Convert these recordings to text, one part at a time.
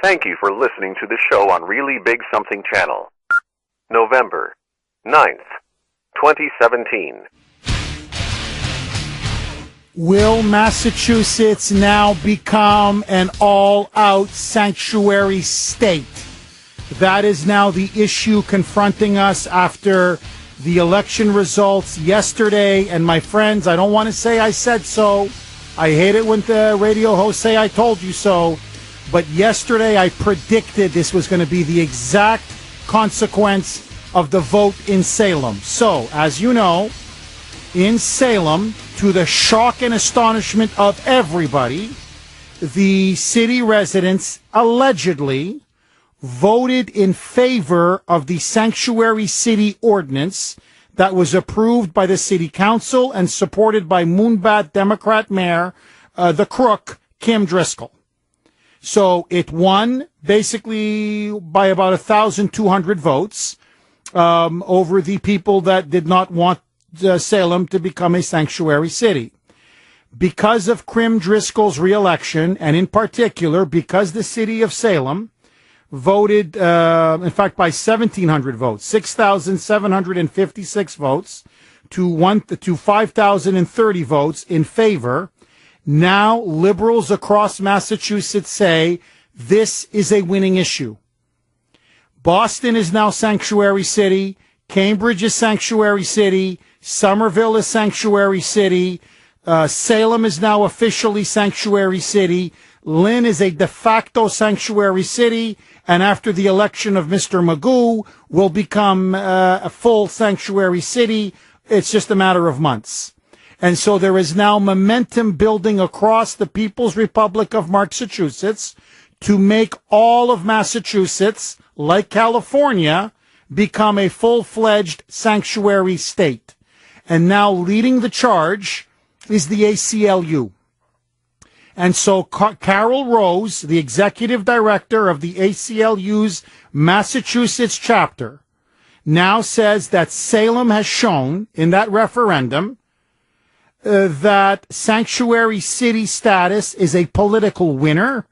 Thank you for listening to the show on Really Big Something Channel. November 9th, 2017. Will Massachusetts now become an all-out sanctuary state? That is now the issue confronting us after the election results yesterday. And my friends, I don't want to say I said so. I hate it when the radio hosts say I told you so. But yesterday I predicted this was going to be the exact consequence of the vote in Salem. So, as you know, in Salem, to the shock and astonishment of everybody, the city residents allegedly voted in favor of the sanctuary city ordinance that was approved by the city council and supported by Moonbat Democrat Mayor, the crook, Kim Driscoll. So it won basically by about 1,200 votes over the people that did not want Salem to become a sanctuary city. Because of Kim Driscoll's reelection, and in particular because the city of Salem voted, in fact, by 1,700 votes, 6,756 votes to 5,030 votes in favor. Now liberals across Massachusetts say this is a winning issue. Boston is now sanctuary city. Cambridge is sanctuary city. Somerville is sanctuary city. Salem is now officially sanctuary city. Lynn is a de facto sanctuary city. And after the election of Mr. Magoo, will become a full sanctuary city. It's just a matter of months. And so there is now momentum building across the People's Republic of Massachusetts to make all of Massachusetts, like California, become a full-fledged sanctuary state. And now leading the charge is the ACLU. And so Carol Rose, the executive director of the ACLU's Massachusetts chapter, now says that Salem has shown in that referendum that sanctuary city status is a political winner.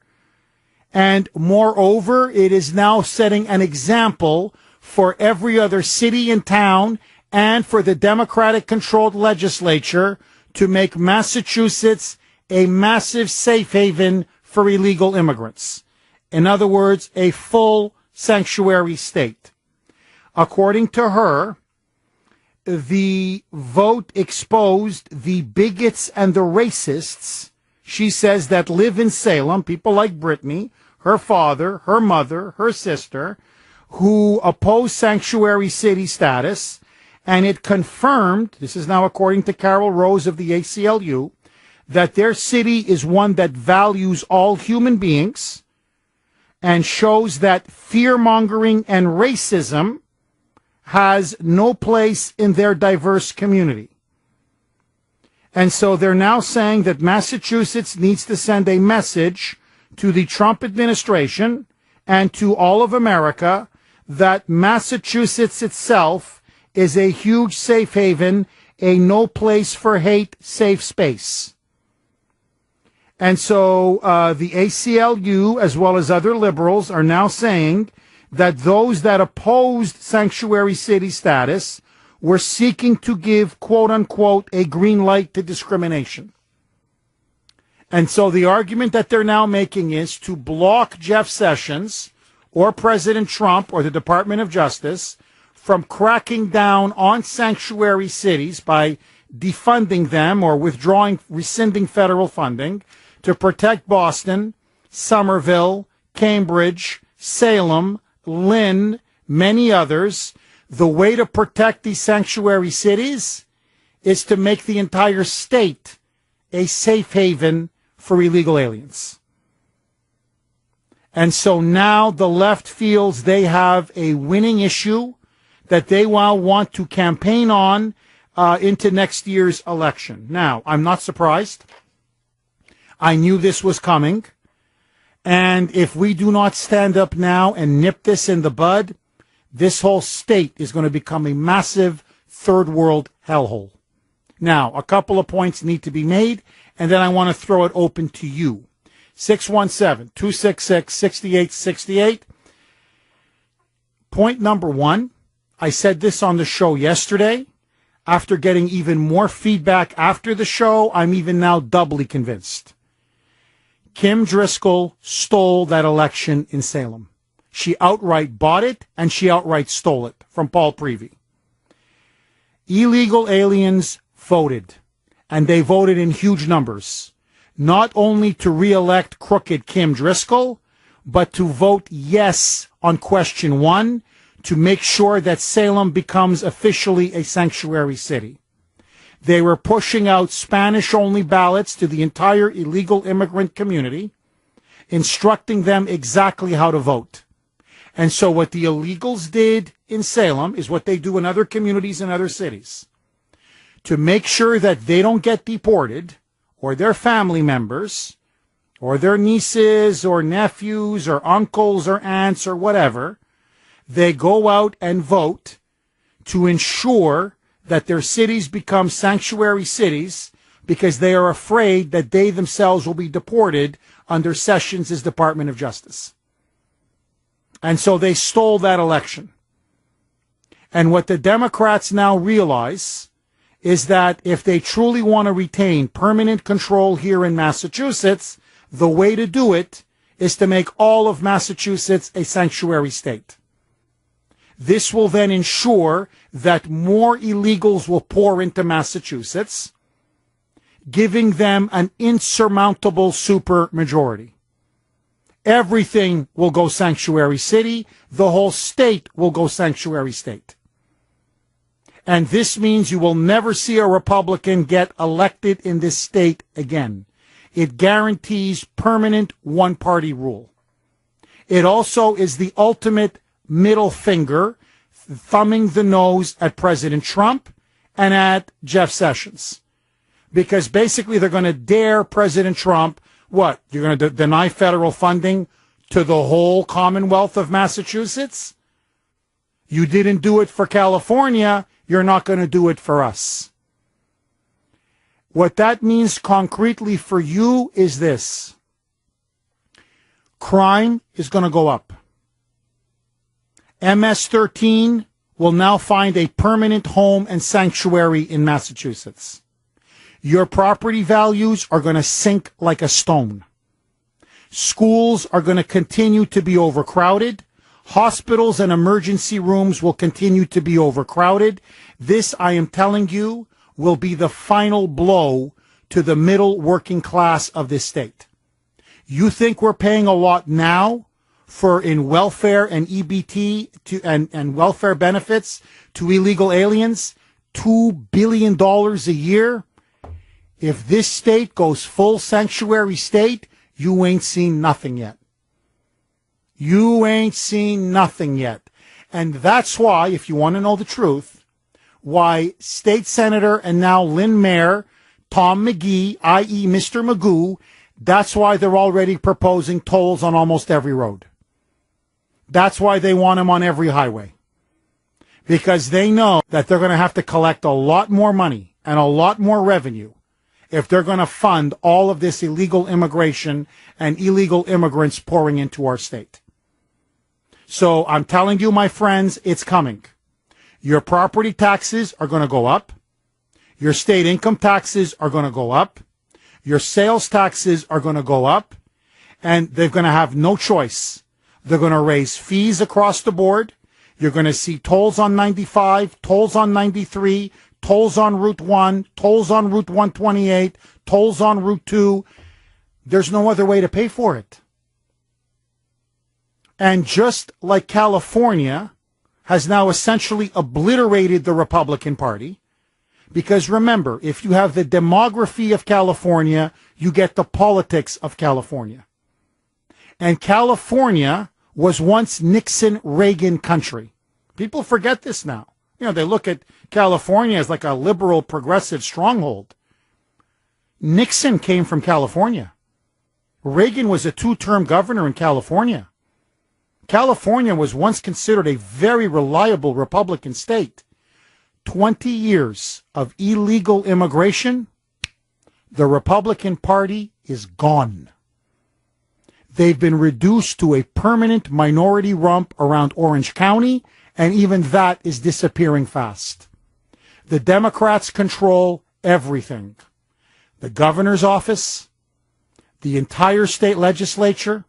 And moreover, it is now setting an example for every other city and town and for the Democratic-controlled legislature to make Massachusetts a massive safe haven for illegal immigrants. In other words, a full sanctuary state. According to her, the vote exposed the bigots and the racists, she says, that live in Salem, people like Brittany, her father, her mother, her sister, who oppose sanctuary city status. And it confirmed, this is now according to Carol Rose of the ACLU, that their city is one that values all human beings and shows that fear-mongering and racism has no place in their diverse community. And so they're now saying that Massachusetts needs to send a message to the Trump administration and to all of America that Massachusetts itself is a huge safe haven, a no place for hate safe space. And so the ACLU, as well as other liberals, are now saying that those that opposed sanctuary city status were seeking to give, quote unquote, a green light to discrimination. And so the argument that they're now making is to block Jeff Sessions or President Trump or the Department of Justice from cracking down on sanctuary cities by defunding them or rescinding federal funding to protect Boston, Somerville, Cambridge, Salem, Lynn, many others. The way to protect these sanctuary cities is to make the entire state a safe haven for illegal aliens. And so now the left feels they have a winning issue that they will want to campaign on into next year's election. Now, I'm not surprised. I knew this was coming. And if we do not stand up now and nip this in the bud, this whole state is going to become a massive third world hellhole. Now, a couple of points need to be made, and then I want to throw it open to you. 617-266-6868. Point number one, I said this on the show yesterday. After getting even more feedback after the show, I'm even now doubly convinced. Kim Driscoll stole that election in Salem. She outright bought it, and she outright stole it from Paul Prevey. Illegal aliens voted, and they voted in huge numbers, not only to re-elect crooked Kim Driscoll, but to vote yes on question 1, to make sure that Salem becomes officially a sanctuary city. They were pushing out Spanish-only ballots to the entire illegal immigrant community, instructing them exactly how to vote. And so what the illegals did in Salem is what they do in other communities and other cities. To make sure that they don't get deported, or their family members, or their nieces or nephews or uncles or aunts or whatever, they go out and vote to ensure that their cities become sanctuary cities because they are afraid that they themselves will be deported under Sessions' Department of Justice. And so they stole that election. And what the Democrats now realize is that if they truly want to retain permanent control here in Massachusetts, the way to do it is to make all of Massachusetts a sanctuary state. This will then ensure that more illegals will pour into Massachusetts, giving them an insurmountable supermajority. Everything will go sanctuary city. The whole state will go sanctuary state. And this means you will never see a Republican get elected in this state again. It guarantees permanent one-party rule. It also is the ultimate middle finger, thumbing the nose at President Trump and at Jeff Sessions. Because basically they're going to dare President Trump, what? You're going to deny federal funding to the whole Commonwealth of Massachusetts? You didn't do it for California, you're not going to do it for us. What that means concretely for you is this. Crime is going to go up. MS-13 will now find a permanent home and sanctuary in Massachusetts. Your property values are going to sink like a stone. Schools are going to continue to be overcrowded. Hospitals and emergency rooms will continue to be overcrowded. This, I am telling you, will be the final blow to the middle working class of this state. You think we're paying a lot now for in welfare and EBT and welfare benefits to illegal aliens? $2 billion a year? If this state goes full sanctuary state, you ain't seen nothing yet. You ain't seen nothing yet. And that's why, if you want to know the truth, why State Senator and now Lynn Mayor Tom McGee, i.e. Mr. Magoo, that's why they're already proposing tolls on almost every road. That's why they want them on every highway. Because they know that they're going to have to collect a lot more money and a lot more revenue if they're going to fund all of this illegal immigration and illegal immigrants pouring into our state. So I'm telling you, my friends, it's coming. Your property taxes are going to go up. Your state income taxes are going to go up. Your sales taxes are going to go up. And they're going to have no choice. They're going to raise fees across the board. You're going to see tolls on 95, tolls on 93, tolls on Route 1, tolls on Route 128, tolls on Route 2. There's no other way to pay for it. And just like California has now essentially obliterated the Republican Party, because remember, if you have the demography of California, you get the politics of California. And California was once Nixon-Reagan country. People forget this now. You know, they look at California as like a liberal, progressive stronghold. Nixon came from California. Reagan was a two-term governor in California. California was once considered a very reliable Republican state. 20 years of illegal immigration, the Republican Party is gone. They've been reduced to a permanent minority rump around Orange County, and even that is disappearing fast. The Democrats control everything. The governor's office, the entire state legislature,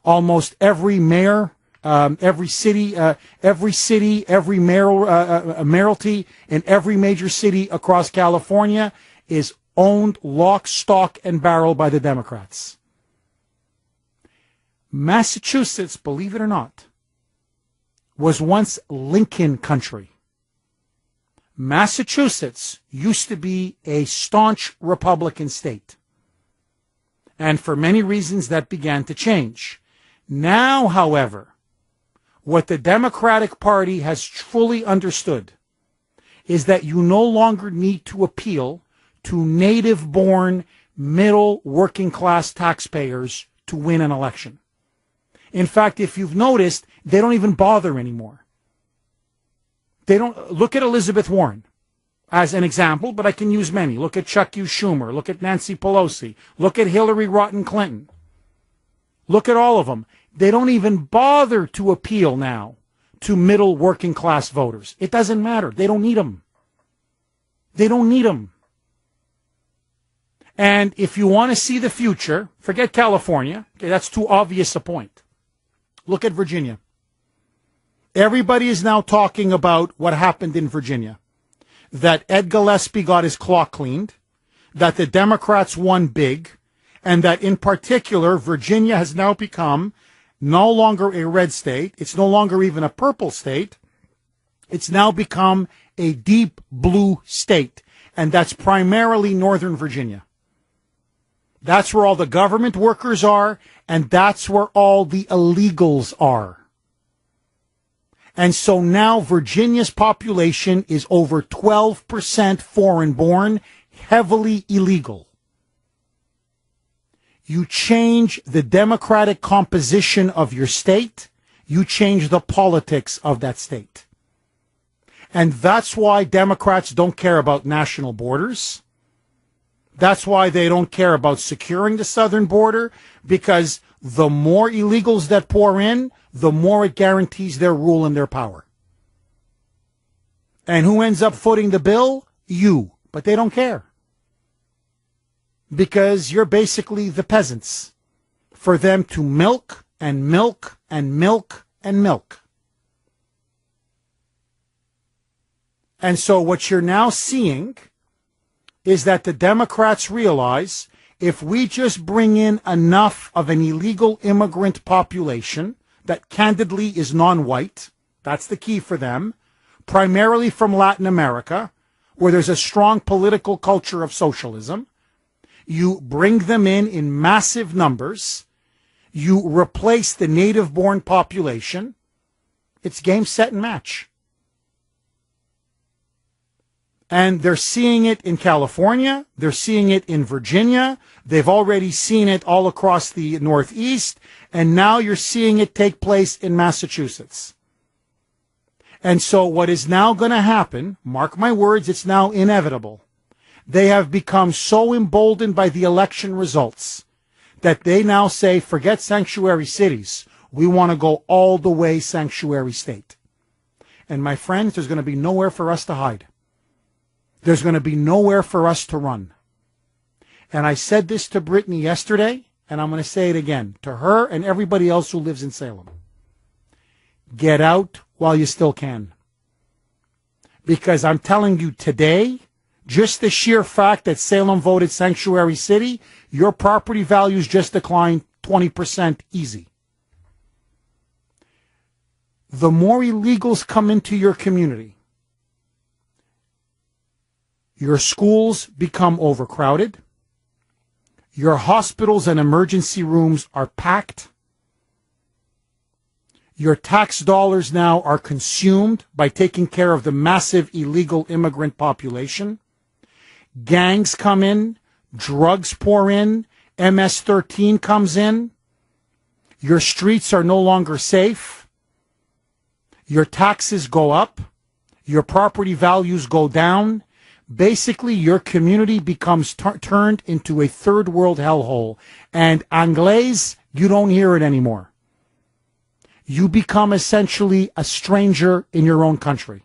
almost every mayor, every city, every mayoralty in every major city across California is owned lock, stock, and barrel by the Democrats. Massachusetts, believe it or not, was once Lincoln country. Massachusetts used to be a staunch Republican state. And for many reasons that began to change. Now, however, what the Democratic Party has fully understood is that you no longer need to appeal to native-born, middle, working-class taxpayers to win an election. In fact, if you've noticed, they don't even bother anymore. They don't look at Elizabeth Warren as an example, but I can use many. Look at Chuck Schumer. Look at Nancy Pelosi. Look at Hillary Rotten Clinton. Look at all of them. They don't even bother to appeal now to middle working class voters. It doesn't matter. They don't need them. They don't need them. And if you want to see the future, forget California. Okay, that's too obvious a point. Look at Virginia. Everybody is now talking about what happened in Virginia. That Ed Gillespie got his clock cleaned, that the Democrats won big, and that in particular, Virginia has now become no longer a red state. It's no longer even a purple state. It's now become a deep blue state, and that's primarily Northern Virginia. That's where all the government workers are, and that's where all the illegals are. And so now Virginia's population is over 12% foreign-born, heavily illegal. You change the democratic composition of your state, you change the politics of that state. And that's why Democrats don't care about national borders. That's why they don't care about securing the southern border, because the more illegals that pour in, the more it guarantees their rule and their power. And who ends up footing the bill? You. But they don't care. Because you're basically the peasants for them to milk and milk and milk and milk. And so what you're now seeing is that the Democrats realize if we just bring in enough of an illegal immigrant population that candidly is non-white, that's the key for them, primarily from Latin America, where there's a strong political culture of socialism, you bring them in massive numbers, you replace the native-born population, it's game, set, and match. And they're seeing it in California. They're seeing it in Virginia. They've already seen it all across the Northeast. And now you're seeing it take place in Massachusetts. And so what is now going to happen, mark my words, it's now inevitable. They have become so emboldened by the election results that they now say, forget sanctuary cities. We want to go all the way sanctuary state. And my friends, there's going to be nowhere for us to hide. There's going to be nowhere for us to run. And I said this to Brittany yesterday, and I'm going to say it again to her and everybody else who lives in Salem. Get out while you still can. Because I'm telling you today, just the sheer fact that Salem voted sanctuary city, your property values just declined 20% easy. The more illegals come into your community, your schools become overcrowded. Your hospitals and emergency rooms are packed. Your tax dollars now are consumed by taking care of the massive illegal immigrant population. Gangs come in, drugs pour in, MS-13 comes in. Your streets are no longer safe. Your taxes go up. Your property values go down. Basically, your community becomes turned into a third world hellhole. And Anglais, You don't hear it anymore. You become essentially a stranger in your own country.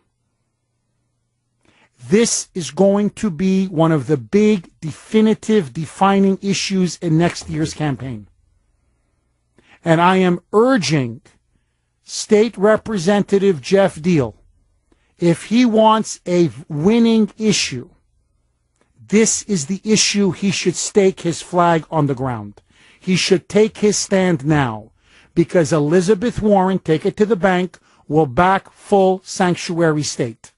This is going to be one of the big, definitive, defining issues in next year's campaign. And I am urging State Representative Jeff Deal, if he wants a winning issue, this is the issue he should stake his flag on the ground. He should take his stand now, because Elizabeth Warren, take it to the bank, will back full sanctuary state.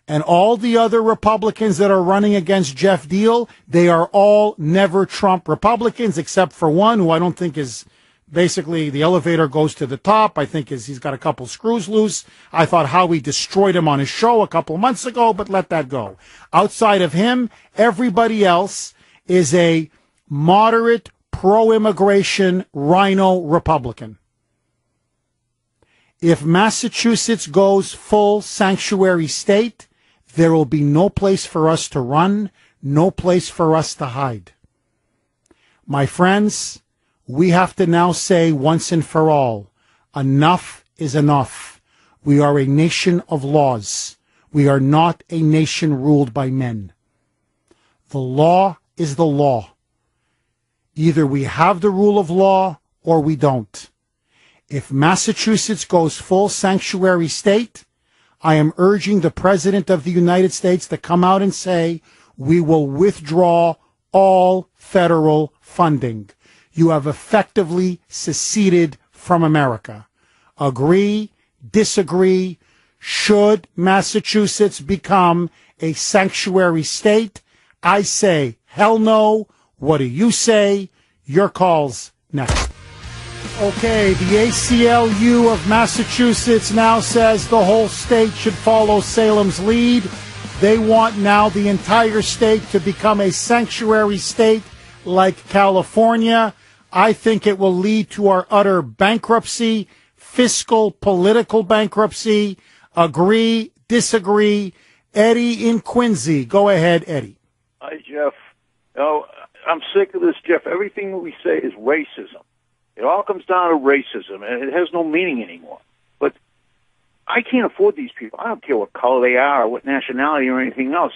And all the other Republicans that are running against Jeff Deal, they are all never Trump Republicans, except for one who I don't think is basically the elevator goes to the top. I think he's got a couple screws loose. I thought Howie destroyed him on his show a couple months ago, but let that go. Outside of him, everybody else is a moderate, pro-immigration, rhino Republican. If Massachusetts goes full sanctuary state, there will be no place for us to run, no place for us to hide. My friends, we have to now say once and for all, enough is enough. We are a nation of laws. We are not a nation ruled by men. The law is the law. Either we have the rule of law or we don't. If Massachusetts goes full sanctuary state, I am urging the President of the United States to come out and say, we will withdraw all federal funding. You have effectively seceded from America. Agree, disagree. Should Massachusetts become a sanctuary state? I say, hell no. What do you say? Your call's next. Okay, the ACLU of Massachusetts now says the whole state should follow Salem's lead. They want now the entire state to become a sanctuary state like California. I think it will lead to our utter bankruptcy, fiscal, political bankruptcy. Agree, disagree. Eddie in Quincy. Go ahead, Eddie. Hi, Jeff. I'm sick of this, Jeff. Everything we say is racism. It all comes down to racism, and it has no meaning anymore. But I can't afford these people. I don't care what color they are or what nationality or anything else.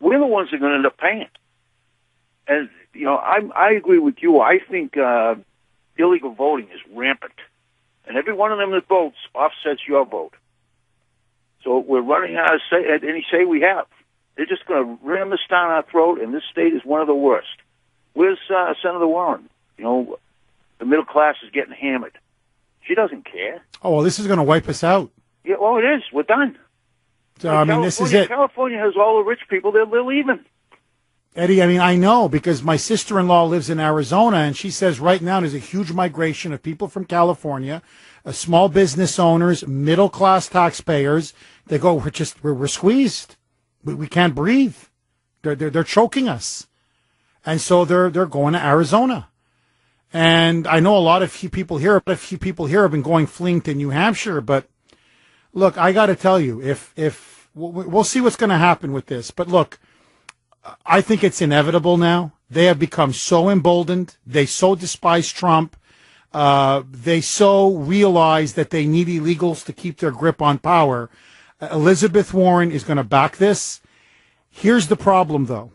We're the ones that are going to end up paying. And, I agree with you. I think illegal voting is rampant. And every one of them that votes offsets your vote. So we're running out of any say we have. They're just going to ram this down our throat, and this state is one of the worst. Where's Senator Warren? The middle class is getting hammered. She doesn't care. Oh, well, this is going to wipe us out. Yeah, well, it is. We're done. So, this is it. California has all the rich people. They're leaving. Eddie, I know because my sister-in-law lives in Arizona, and she says right now there's a huge migration of people from California, small business owners, middle-class taxpayers. They go, we're squeezed. We can't breathe. They're choking us. And so they're going to Arizona. And I know a lot of people here have been fleeing to New Hampshire. But look, I got to tell you, if we'll see what's going to happen with this. But look, I think it's inevitable now. They have become so emboldened. They so despise Trump. They so realize that they need illegals to keep their grip on power. Elizabeth Warren is going to back this. Here's the problem, though.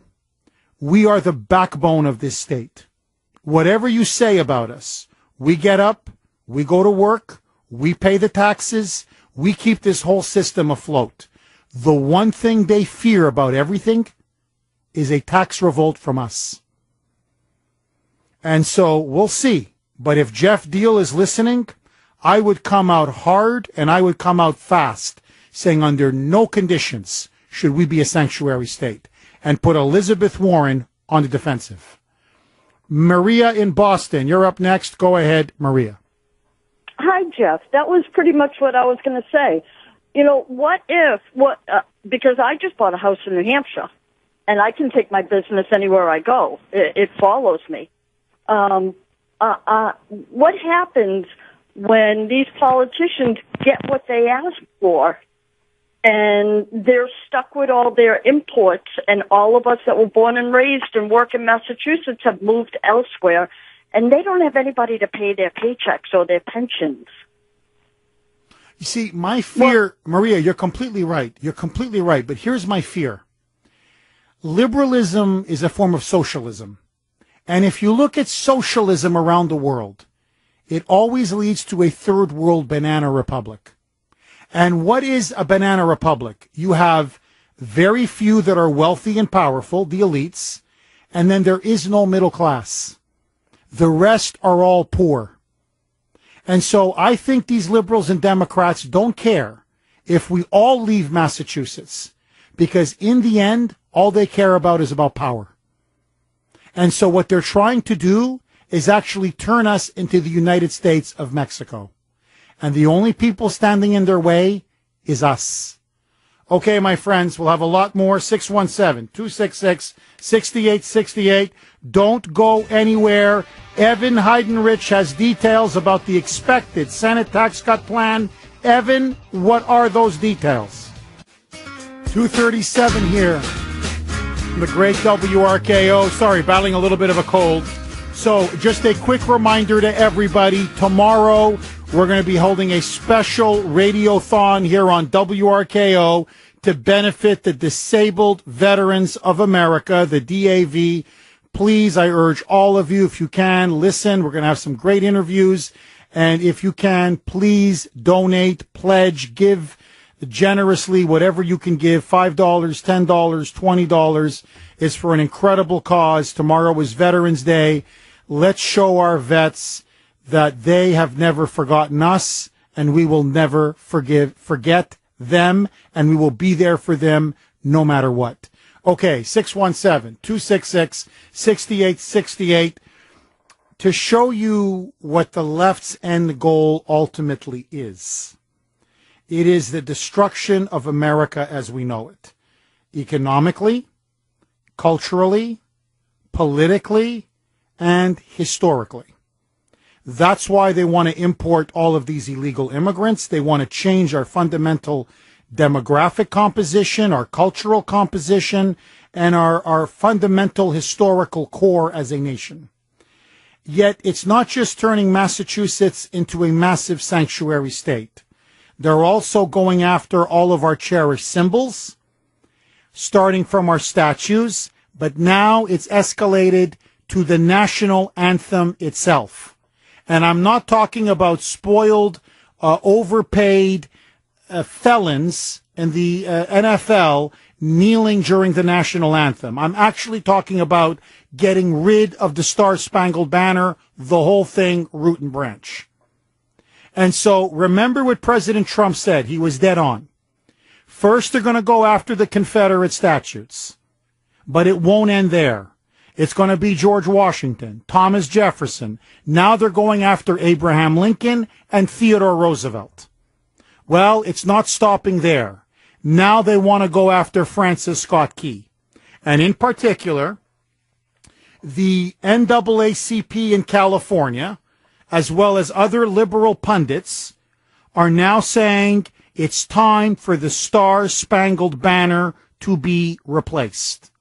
We are the backbone of this state. Whatever you say about us, we get up, we go to work, we pay the taxes, we keep this whole system afloat. The one thing they fear about everything is a tax revolt from us. And so we'll see. But if Jeff Deal is listening, I would come out hard and I would come out fast, saying under no conditions should we be a sanctuary state, and put Elizabeth Warren on the defensive. Maria in Boston, you're up next. Go ahead, Maria. Hi, Jeff. That was pretty much what I was going to say. Because I just bought a house in New Hampshire, and I can take my business anywhere I go. It follows me. What happens when these politicians get what they ask for And they're stuck with all their imports, and all of us that were born and raised and work in Massachusetts have moved elsewhere, and they don't have anybody to pay their paychecks or their pensions. You see, my fear, Maria, you're completely right. You're completely right. But here's my fear. Liberalism is a form of socialism. And if you look at socialism around the world, it always leads to a third world banana republic. And what is a banana republic? You have very few that are wealthy and powerful, the elites, and then there is no middle class. The rest are all poor. And so I think these liberals and Democrats don't care if we all leave Massachusetts, because in the end, all they care about is about power. And so what they're trying to do is actually turn us into the United States of Mexico. And the only people standing in their way is us. Okay, my friends, we'll have a lot more. 617-266-6868. Don't go anywhere. Evan Heidenrich has details about the expected Senate tax cut plan. Evan, what are those details? 2:37 here. The great WRKO. Sorry, battling a little bit of a cold. So just a quick reminder to everybody, tomorrow we're going to be holding a special radiothon here on WRKO to benefit the Disabled Veterans of America, the DAV. Please, I urge all of you, if you can, listen. We're going to have some great interviews. And if you can, please donate, pledge, give generously, whatever you can give, $5, $10, $20. It's for an incredible cause. Tomorrow is Veterans Day. Let's show our vets that they have never forgotten us, and we will never forget them, and we will be there for them no matter what. Okay, 617-266-6868. To show you what the left's end goal ultimately is. It is the destruction of America as we know it. Economically, culturally, politically, and historically. That's why they want to import all of these illegal immigrants. They want to change our fundamental demographic composition, our cultural composition, and our fundamental historical core as a nation. Yet it's not just turning Massachusetts into a massive sanctuary state. They're also going after all of our cherished symbols, starting from our statues, but now it's escalated to the national anthem itself. And I'm not talking about spoiled, overpaid felons in the NFL kneeling during the national anthem. I'm actually talking about getting rid of the Star-Spangled Banner, the whole thing, root and branch. And so remember what President Trump said. He was dead on. First, they're going to go after the Confederate statues. But it won't end there. It's going to be George Washington, Thomas Jefferson. Now they're going after Abraham Lincoln and Theodore Roosevelt. Well, it's not stopping there. Now they want to go after Francis Scott Key. And in particular, the NAACP in California, as well as other liberal pundits, are now saying it's time for the Star-Spangled Banner to be replaced.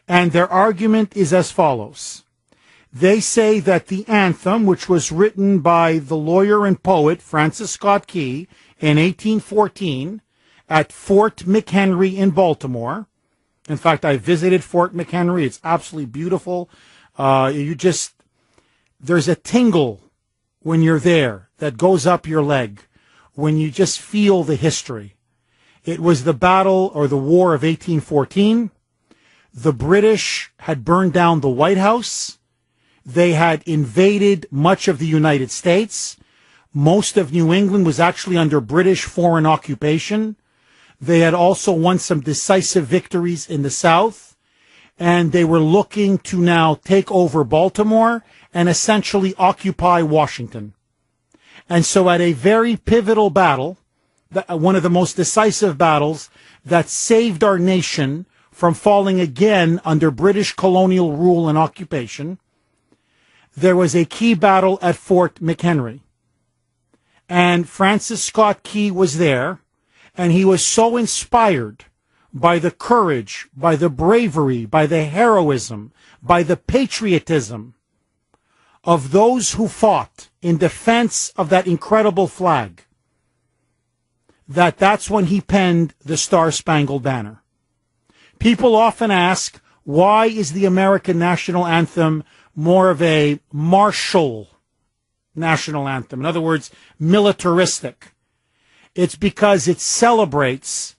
And their argument is as follows. They say that the anthem, which was written by the lawyer and poet Francis Scott Key in 1814 at Fort McHenry in Baltimore. In fact, I visited Fort McHenry. It's absolutely beautiful. There's a tingle when you're there that goes up your leg when you just feel the history. It was the battle or the war of 1814. The British had burned down the White House. They had invaded much of the United States. Most of New England was actually under British foreign occupation. They had also won some decisive victories in the South. And they were looking to now take over Baltimore and essentially occupy Washington. And so at a very pivotal battle, one of the most decisive battles that saved our nation from falling again under British colonial rule and occupation, there was a key battle at Fort McHenry. And Francis Scott Key was there, And he was so inspired by the courage, by the bravery, by the heroism, by the patriotism of those who fought in defense of that incredible flag, that's when he penned the Star-Spangled Banner. People often ask, why is the American national anthem more of a martial national anthem? In other words, militaristic. It's because it celebrates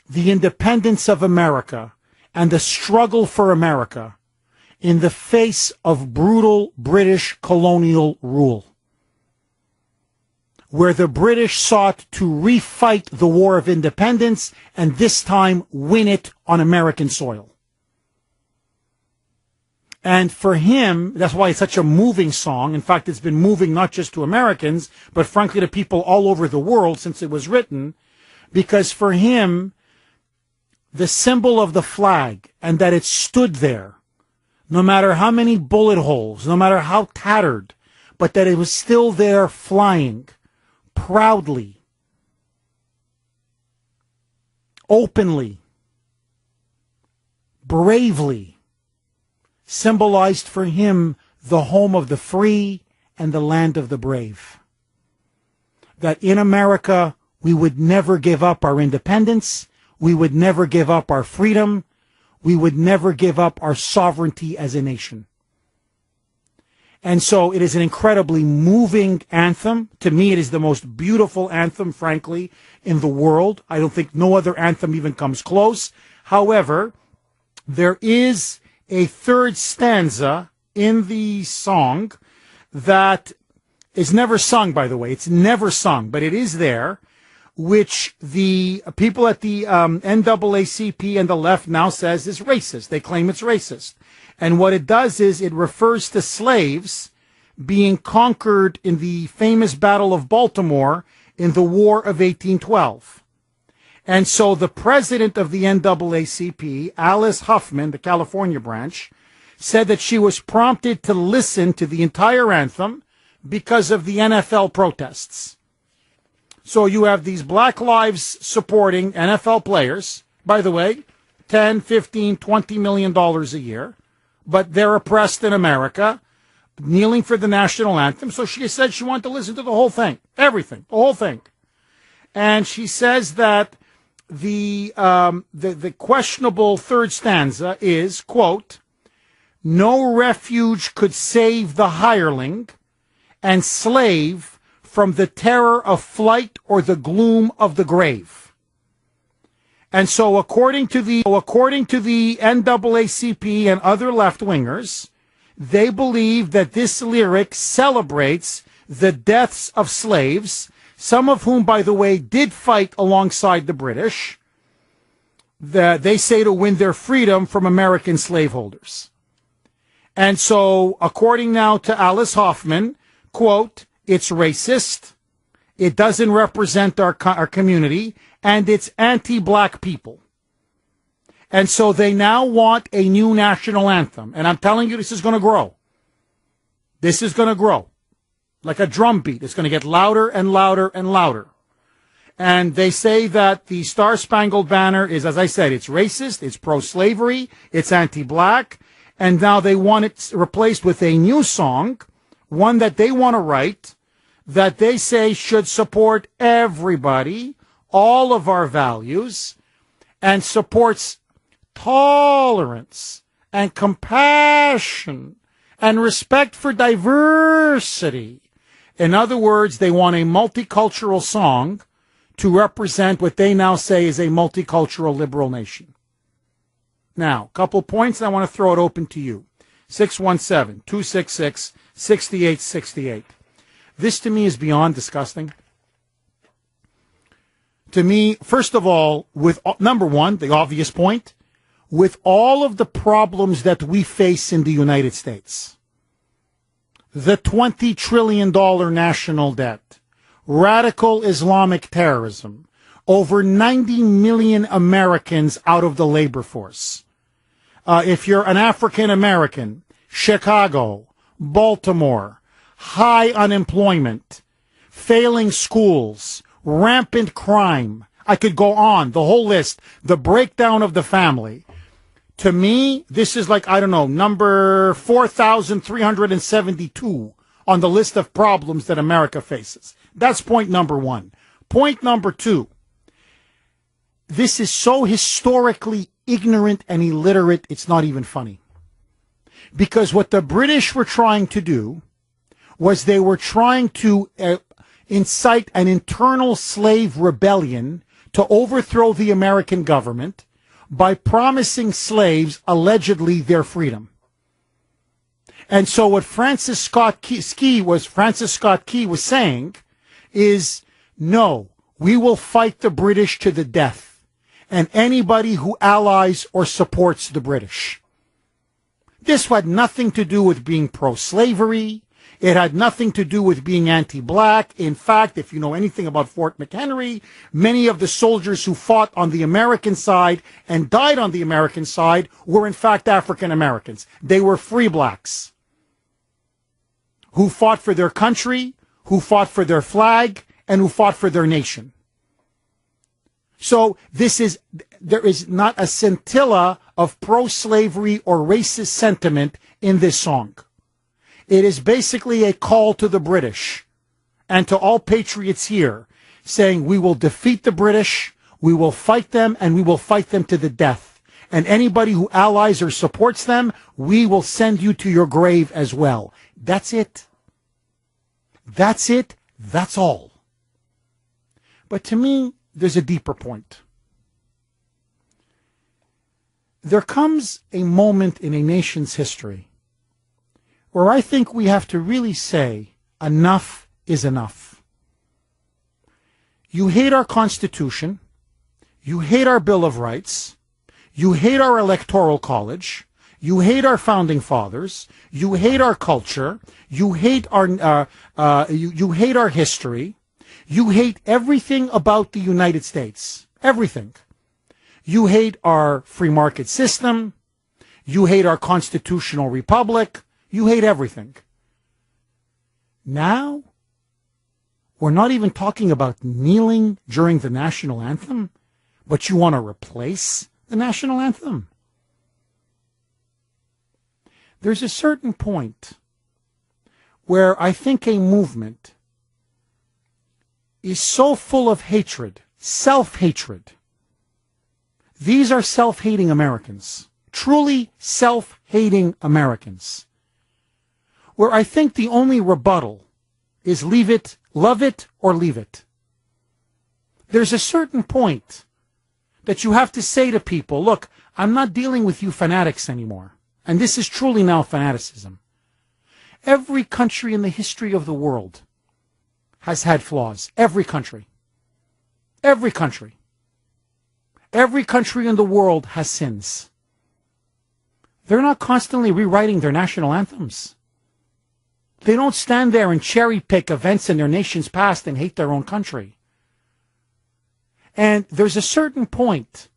the independence of America and the struggle for America in the face of brutal British colonial rule, where the British sought to refight the War of Independence and this time win it on American soil. And for him, that's why it's such a moving song. In fact, it's been moving not just to Americans, but frankly to people all over the world since it was written, because for him, the symbol of the flag and that it stood there, no matter how many bullet holes, no matter how tattered, but that it was still there flying proudly, openly, bravely, symbolized for him the home of the free and the land of the brave. That in America, we would never give up our independence, we would never give up our freedom, we would never give up our sovereignty as a nation. And so it is an incredibly moving anthem. To me, it is the most beautiful anthem, frankly, in the world. I don't think no other anthem even comes close. However, there is a third stanza in the song that is never sung, by the way. It's never sung, but it is there, which the people at the NAACP and the left now says is racist. They claim it's racist. And what it does is it refers to slaves being conquered in the famous Battle of Baltimore in the War of 1812. And so the president of the NAACP, Alice Huffman, the California branch, said that she was prompted to listen to the entire anthem because of the NFL protests. So you have these Black Lives supporting NFL players, by the way, 10, 15, $20 million a year, but they're oppressed in America, kneeling for the national anthem. So she said she wanted to listen to the whole thing, everything, the whole thing. And she says that the questionable third stanza is, quote, no refuge could save the hireling and slave from the terror of flight or the gloom of the grave. And so according to the NAACP and other left-wingers, they believe that this lyric celebrates the deaths of slaves, some of whom, by the way, did fight alongside the British, they say to win their freedom from American slaveholders. And so, according now to Alice Hoffman, quote, it's racist, it doesn't represent our community, and it's anti-black people. And so they now want a new national anthem. And I'm telling you, this is going to grow. This is going to grow. Like a drum beat. It's going to get louder and louder and louder. And they say that the Star-Spangled Banner is, as I said, it's racist, it's pro-slavery, it's anti-black, and now they want it replaced with a new song, one that they want to write, that they say should support everybody, all of our values, and supports tolerance and compassion and respect for diversity. In other words, they want a multicultural song to represent what they now say is a multicultural liberal nation. Now, a couple points, and I want to throw it open to you. 617-266-6868. This to me is beyond disgusting. To me, first of all, with number one, the obvious point, with all of the problems that we face in the United States, the $20 trillion national debt, radical Islamic terrorism, over 90 million Americans out of the labor force. If you're an African American, Chicago, Baltimore, high unemployment, failing schools, rampant crime. I could go on, the whole list, the breakdown of the family. To me, this is like, I don't know, number 4,372 on the list of problems that America faces. That's point number one. Point number two, this is so historically ignorant and illiterate, it's not even funny. Because what the British were trying to do was they were trying to incite an internal slave rebellion to overthrow the American government by promising slaves allegedly their freedom. And so what Francis Scott Key was saying is, no, we will fight the British to the death, and anybody who allies or supports the British. This had nothing to do with being pro-slavery. It had nothing to do with being anti-black. In fact, if you know anything about Fort McHenry, many of the soldiers who fought on the American side and died on the American side were in fact African Americans. They were free blacks who fought for their country, who fought for their flag, and who fought for their nation. So there is not a scintilla of pro-slavery or racist sentiment in this song. It is basically a call to the British and to all patriots here, saying we will defeat the British, we will fight them, and we will fight them to the death. And anybody who allies or supports them, we will send you to your grave as well. That's it. That's it. That's all. But to me, there's a deeper point. There comes a moment in a nation's history where I think we have to really say enough is enough. You hate our Constitution, you hate our Bill of Rights, you hate our Electoral College, you hate our Founding Fathers, you hate our culture, you hate our you hate our history, you hate everything about the United States, everything. You hate our free market system, you hate our constitutional republic, you hate everything. Now, we're not even talking about kneeling during the national anthem, but you want to replace the national anthem. There's a certain point where I think a movement is so full of hatred, self-hatred. These are self-hating Americans, truly self-hating Americans, where I think the only rebuttal is leave it, love it, or leave it. There's a certain point that you have to say to people, look, I'm not dealing with you fanatics anymore. And this is truly now fanaticism. Every country in the history of the world has had flaws. Every country. Every country. Every country in the world has sins. They're not constantly rewriting their national anthems. They don't stand there and cherry pick events in their nation's past and hate their own country. And there's a certain point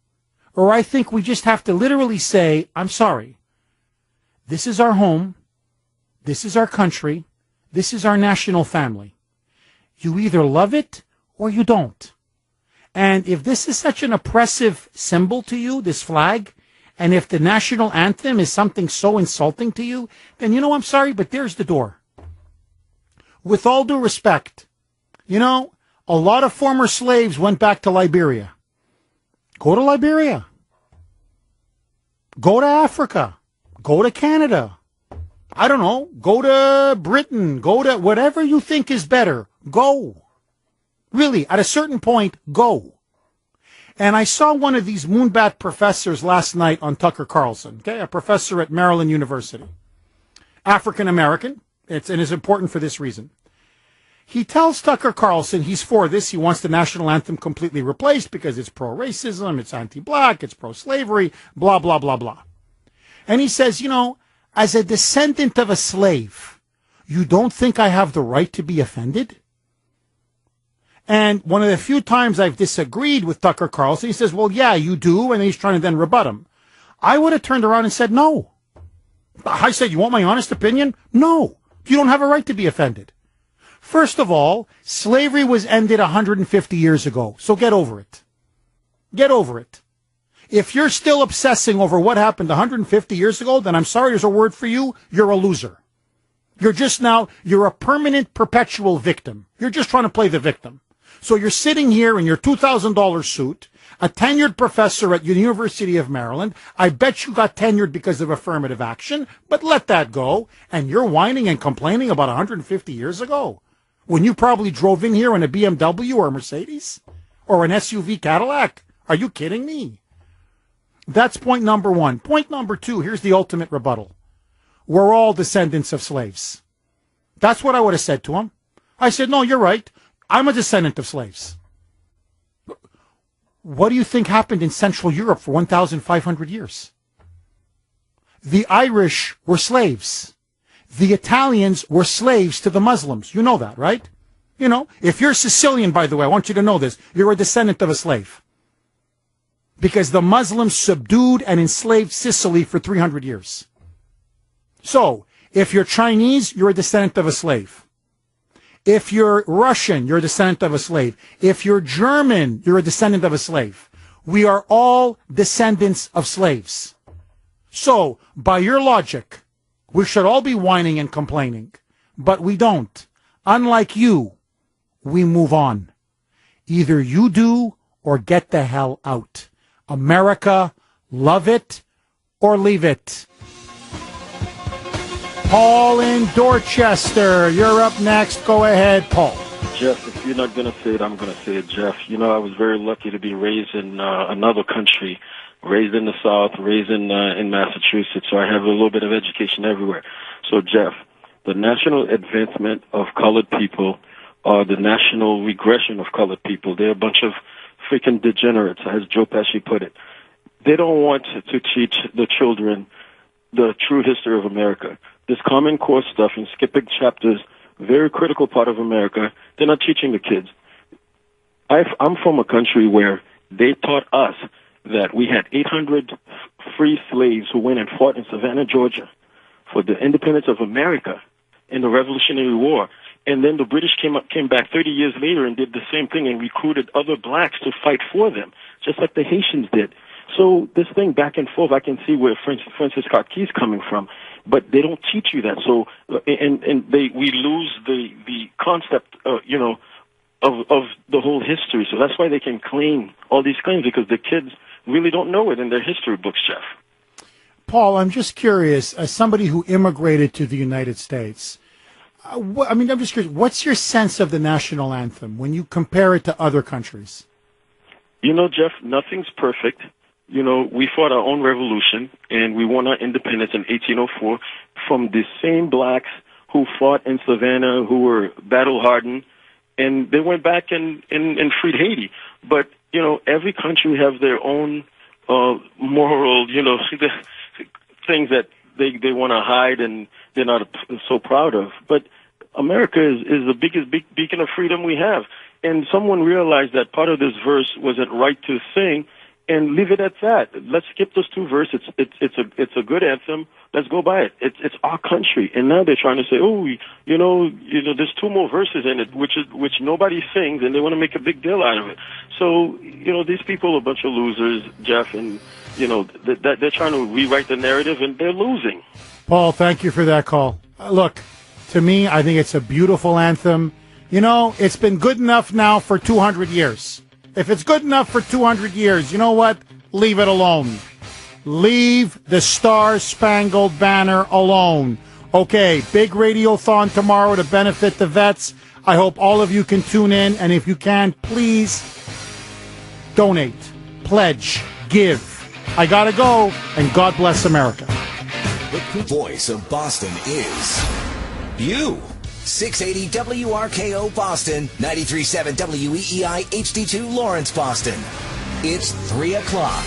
where I think we just have to literally say, I'm sorry. This is our home. This is our country. This is our national family. You either love it or you don't. And if this is such an oppressive symbol to you, this flag, and if the national anthem is something so insulting to you, then you know, I'm sorry, but there's the door. With all due respect, you know, a lot of former slaves went back to Liberia. Go to Liberia. Go to Africa. Go to Canada. I don't know. Go to Britain. Go to whatever you think is better. Go. Really, at a certain point, go. And I saw one of these moonbat professors last night on Tucker Carlson, okay, a professor at Maryland University. African American. And it's important for this reason. He tells Tucker Carlson he's for this. He wants the national anthem completely replaced because it's pro-racism, it's anti-black, it's pro-slavery, blah, blah, blah, blah. And he says, you know, as a descendant of a slave, you don't think I have the right to be offended? And one of the few times I've disagreed with Tucker Carlson, he says, well, yeah, you do. And he's trying to then rebut him. I would have turned around and said, no. I said, you want my honest opinion? No. You don't have a right to be offended. First of all, slavery was ended 150 years ago, so get over it. Get over it. If you're still obsessing over what happened 150 years ago, then I'm sorry, there's a word for you. You're a loser. You're a permanent, perpetual victim. You're just trying to play the victim. So you're sitting here in your $2,000 suit, a tenured professor at the University of Maryland. I bet you got tenured because of affirmative action, but let that go. And you're whining and complaining about 150 years ago when you probably drove in here in a BMW or a Mercedes or an SUV Cadillac. Are you kidding me? That's point number one. Point number two, here's the ultimate rebuttal. We're all descendants of slaves. That's what I would have said to him. I said, no, you're right. I'm a descendant of slaves. What do you think happened in Central Europe for 1,500 years? The Irish were slaves. The Italians were slaves to the Muslims. You know that, right? You know, if you're Sicilian, by the way, I want you to know this. You're a descendant of a slave. Because the Muslims subdued and enslaved Sicily for 300 years. So, if you're Chinese, you're a descendant of a slave. If you're Russian, you're a descendant of a slave. If you're German, you're a descendant of a slave. We are all descendants of slaves. So, by your logic, we should all be whining and complaining. But we don't. Unlike you, we move on. Either you do or get the hell out. America, love it or leave it. Paul in Dorchester, you're up next. Go ahead, Paul. Jeff, if you're not going to say it, I'm going to say it, Jeff. You know, I was very lucky to be raised in another country, raised in the South, raised in Massachusetts, so I have a little bit of education everywhere. So, Jeff, the national advancement of colored people or the national regression of colored people, they're a bunch of freaking degenerates, as Joe Pesci put it. They don't want to teach the children the true history of America. This Common Core stuff and skipping chapters, very critical part of America, they're not teaching the kids. I'm from a country where they taught us that we had 800 free slaves who went and fought in Savannah, Georgia for the independence of America in the Revolutionary War. And then the British came back 30 years later and did the same thing and recruited other blacks to fight for them, just like the Haitians did. So this thing back and forth, I can see where Francis Scott Key's coming from, but they don't teach you that. So, we lose the concept, of the whole history. So that's why they can claim all these claims, because the kids really don't know it in their history books, Jeff. Paul, I'm just curious, as somebody who immigrated to the United States, I'm just curious, what's your sense of the national anthem when you compare it to other countries? You know, Jeff, nothing's perfect. You know, we fought our own revolution, and we won our independence in 1804 from the same blacks who fought in Savannah, who were battle-hardened, and they went back and freed Haiti. But, you know, every country has their own moral, things that they want to hide and they're not so proud of. But America is the biggest beacon of freedom we have. And someone realized that part of this verse wasn't right to sing, and leave it at that. Let's skip those two verses. It's a good anthem. Let's go by it. It's our country. And now they're trying to say, there's two more verses in it, which nobody sings, and they want to make a big deal out of it. So, these people are a bunch of losers, Jeff, and, they're trying to rewrite the narrative, and they're losing. Paul, thank you for that call. Look, to me, I think it's a beautiful anthem. It's been good enough now for 200 years. If it's good enough for 200 years, you know what? Leave it alone. Leave the Star-Spangled Banner alone. Okay, big radiothon tomorrow to benefit the vets. I hope all of you can tune in, and if you can, please donate, pledge, give. I gotta go, and God bless America. The voice of Boston is you. 680 WRKO Boston, 93.7 WEEI HD2 Lawrence, Boston. It's 3 o'clock.